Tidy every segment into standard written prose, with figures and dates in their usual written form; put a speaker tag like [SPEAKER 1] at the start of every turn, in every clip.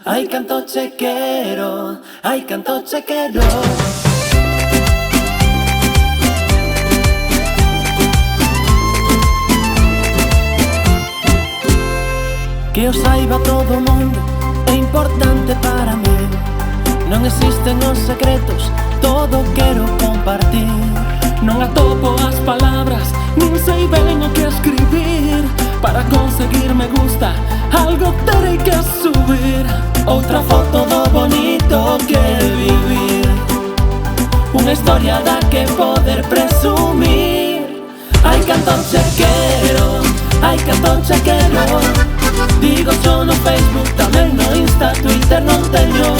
[SPEAKER 1] Ai canto che quero, ai canto che quero. Que o saiba todo o mundo é importante para mí. Non existen os secretos, todo quero compartir.
[SPEAKER 2] Non atopo as palabras, nin sei ben o que escribir. Para conseguir me gusta, algo terei que subir.
[SPEAKER 1] Outra foto do bonito que vivir, unha historia da que poder presumir. Ai canto che quero, ai canto che quero. Digo yo no Facebook, tamén no Insta, Twitter non teño.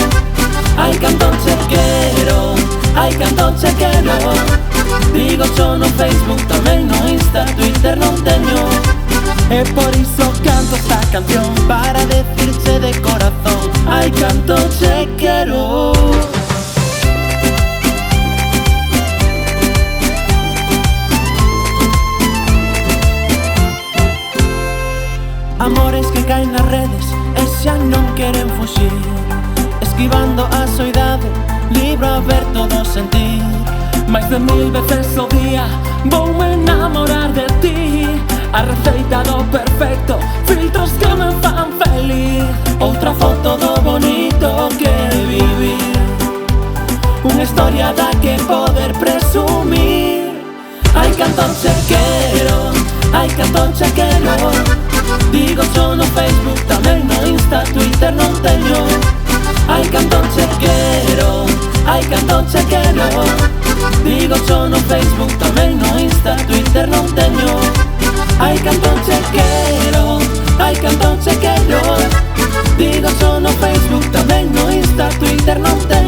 [SPEAKER 1] Ai canto che quero, ai canto che quero. Digo yo no Facebook, tamén no Insta, Twitter non teño.
[SPEAKER 2] E por iso canto esta canción,
[SPEAKER 1] para decirche de corazón, ai canto che quero. Amores que caen nas redes e xa non queren fuxir, esquivando a soidade, libro aberto do sentir.
[SPEAKER 2] máis de 1000 veces ao día voume enamorar de ti. A receita do perfecto, filtros que me fan feliz.
[SPEAKER 1] Outra foto do bonito que vivir, unha historia da que poder presumir. Ai canto che quero, ai canto che quero. Digo yo no Facebook, tamén no Insta, Twitter non teño. Ai canto che quero, ai canto che quero. Digo yo no Facebook, tamén no Insta, Twitter non teño. Ai canto che quero, ai canto che quero. Digo yo no Facebook, tamén no Insta, Twitter non teño.